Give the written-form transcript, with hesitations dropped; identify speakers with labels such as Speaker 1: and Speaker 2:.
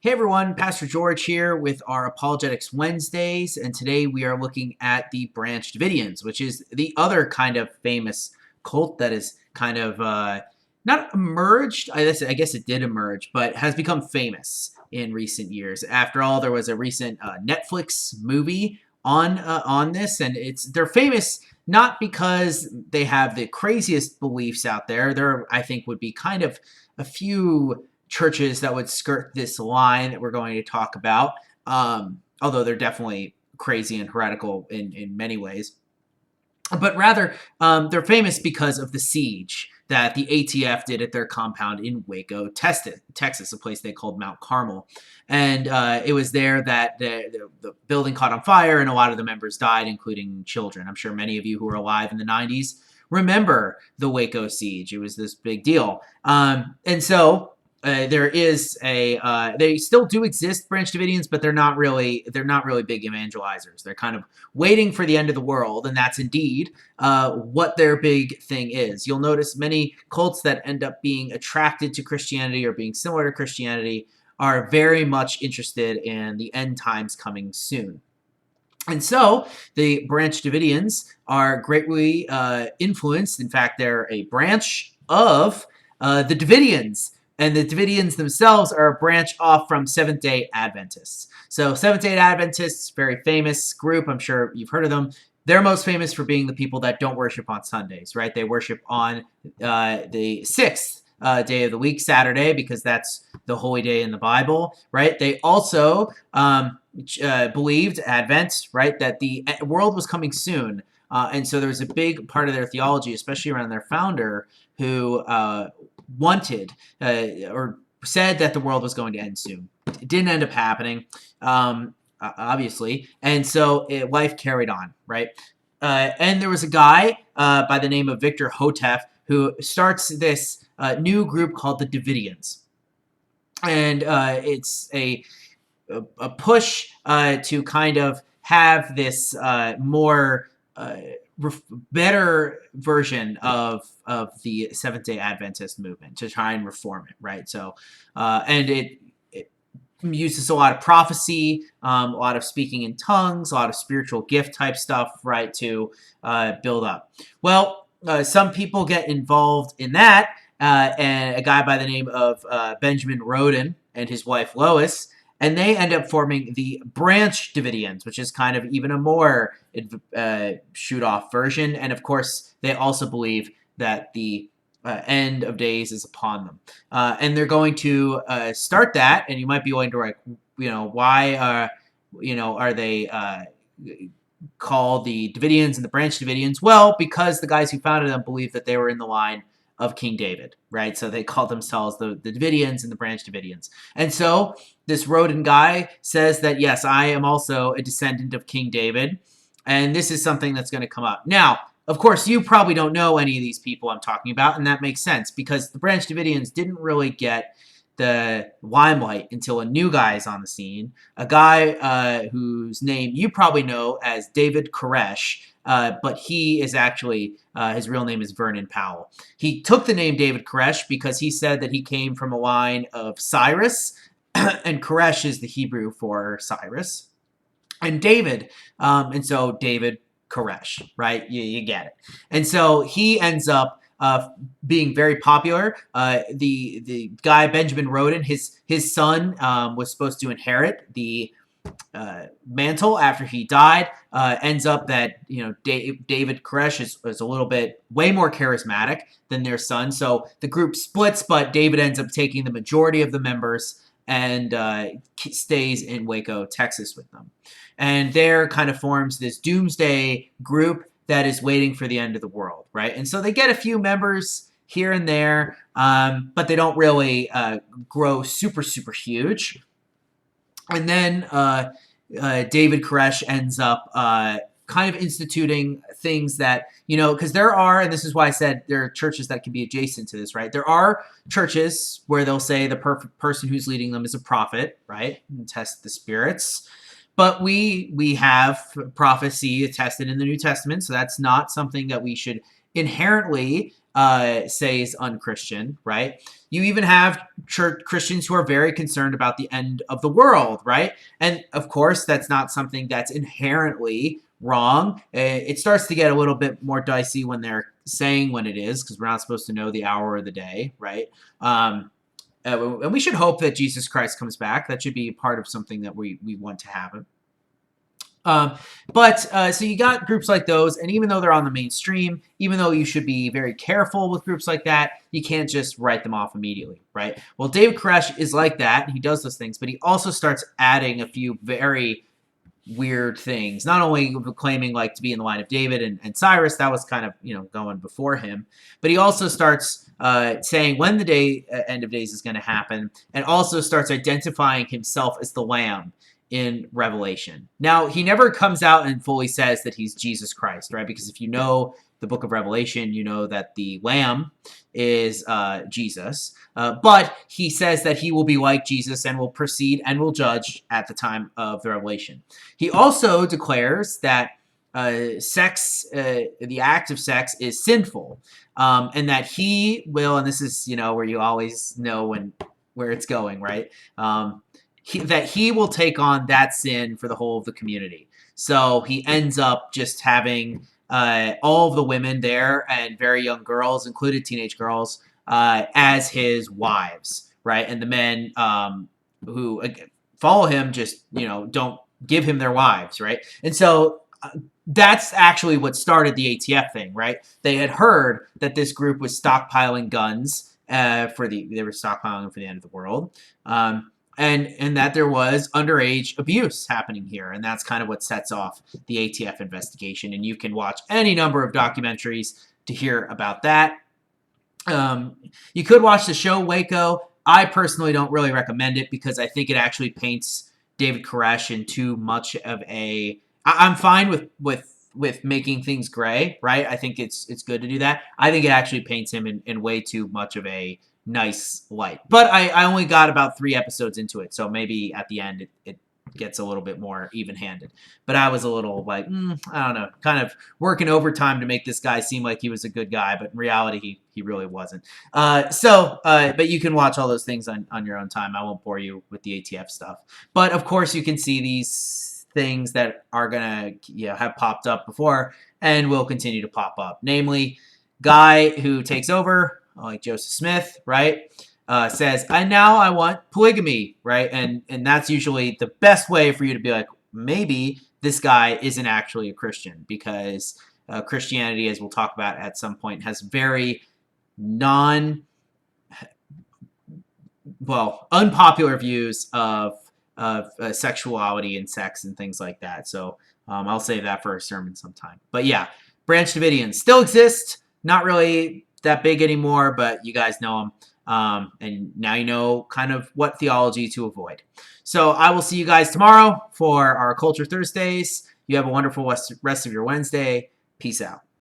Speaker 1: Hey everyone, Pastor George here with our Apologetics Wednesdays, and today we are looking at the Branch Davidians, which is the other kind of famous cult that is kind of not emerged. I guess it did emerge, but has become famous in recent years. After all, there was a recent Netflix movie on this, and they're famous not because they have the craziest beliefs out there. There, I think, would be kind of a few churches that would skirt this line that we're going to talk about, although they're definitely crazy and heretical in many ways. But rather, they're famous because of the siege that the ATF did at their compound in Waco, Texas, a place they called Mount Carmel. And it was there that the building caught on fire and a lot of the members died, including children. I'm sure many of you who were alive in the 90s remember the Waco siege. It was this big deal. And so there is they still do exist, Branch Davidians, but they're not really big evangelizers. They're kind of waiting for the end of the world, and that's indeed what their big thing is. You'll notice many cults that end up being attracted to Christianity or being similar to Christianity are very much interested in the end times coming soon. And so the Branch Davidians are greatly influenced. In fact, they're a branch of the Davidians. And the Davidians themselves are a branch off from Seventh-day Adventists. So Seventh-day Adventists, very famous group. I'm sure you've heard of them. They're most famous for being the people that don't worship on Sundays, right? They worship on the sixth day of the week, Saturday, because that's the holy day in the Bible, right? They also believed, Advent, right, that the world was coming soon. And so there was a big part of their theology, especially around their founder, who wanted or said that the world was going to end soon. It didn't end up happening, obviously, and so life carried on, right? And there was a guy by the name of Victor Hotef who starts this new group called the Davidians, and it's a push to kind of have this more better version of the Seventh-day Adventist movement to try and reform it, right? So, and it uses a lot of prophecy, a lot of speaking in tongues, a lot of spiritual gift type stuff, right, to build up. Well, some people get involved in that, and a guy by the name of Benjamin Roden and his wife Lois, and they end up forming the Branch Davidians, which is kind of even a more shoot-off version. And of course, they also believe that the end of days is upon them. And they're going to start that, and you might be wondering, why are they called the Davidians and the Branch Davidians? Well, because the guys who founded them believed that they were in the line of King David, right? So they call themselves the Davidians and the Branch Davidians. And so this Roden guy says that, yes, I am also a descendant of King David, and this is something that's going to come up. Now, of course, you probably don't know any of these people I'm talking about, and that makes sense because the Branch Davidians didn't really get the limelight until a new guy is on the scene, a guy whose name you probably know as David Koresh, but he is actually, his real name is Vernon Powell. He took the name David Koresh because he said that he came from a line of Cyrus, and Koresh is the Hebrew for Cyrus, and David, and so David Koresh, right? You get it. And so he ends up being very popular. The guy Benjamin Roden, his son was supposed to inherit the mantle after he died. Ends up that David Koresh is a little bit way more charismatic than their son. So the group splits, but David ends up taking the majority of the members and stays in Waco, Texas with them. And there kind of forms this doomsday group that is waiting for the end of the world, right? And so they get a few members here and there, but they don't really grow super, super huge. And then David Koresh ends up kind of instituting things that, because there are, and this is why I said there are churches that can be adjacent to this, right? There are churches where they'll say the person who's leading them is a prophet, right? And test the spirits. But we have prophecy attested in the New Testament, so that's not something that we should inherently say is unchristian, right? You even have Christians who are very concerned about the end of the world, right? And of course, that's not something that's inherently wrong. It starts to get a little bit more dicey when they're saying when it is, because we're not supposed to know the hour or the day, right? And we should hope that Jesus Christ comes back. That should be part of something that we want to happen. So you got groups like those, and even though they're on the mainstream, even though you should be very careful with groups like that, you can't just write them off immediately, right? Well, David Koresh is like that. He does those things, but he also starts adding a few very weird things. Not only claiming like to be in the line of David and Cyrus, that was kind of going before him, but he also starts saying when the end of days is going to happen, and also starts identifying himself as the Lamb in Revelation. Now, he never comes out and fully says that he's Jesus Christ, right? Because if you know the book of Revelation, you know that the Lamb is Jesus. But he says that he will be like Jesus and will proceed and will judge at the time of the Revelation. He also declares that sex, the act of sex, is sinful, and that he will, and this is where you always know where it's going, right? That he will take on that sin for the whole of the community. So he ends up just having all of the women there and very young girls, included teenage girls, as his wives, right? And the men who follow him just, don't give him their wives, right? And so that's actually what started the ATF thing, right? They had heard that this group was stockpiling guns they were stockpiling for the end of the world. And that there was underage abuse happening here. And that's kind of what sets off the ATF investigation. And you can watch any number of documentaries to hear about that. You could watch the show Waco. I personally don't really recommend it because I think it actually paints David Koresh in too much of a... I'm fine with making things gray, right? I think it's good to do that. I think it actually paints him in way too much of a nice light. But I only got about 3 episodes into it, so maybe at the end it gets a little bit more even-handed. But I was a little like, I don't know, kind of working overtime to make this guy seem like he was a good guy, but in reality he really wasn't. But you can watch all those things on your own time. I won't bore you with the ATF stuff. But of course you can see these things that are gonna have popped up before and will continue to pop up. Namely, guy who takes over, like Joseph Smith, right, says, I want polygamy, right? And that's usually the best way for you to be like, maybe this guy isn't actually a Christian, because Christianity, as we'll talk about at some point, has very unpopular views of sexuality and sex and things like that. So I'll save that for a sermon sometime. But yeah, Branch Davidians still exist. Not really that big anymore, but you guys know them. And now you know kind of what theology to avoid. So I will see you guys tomorrow for our Culture Thursdays. You have a wonderful rest of your Wednesday. Peace out.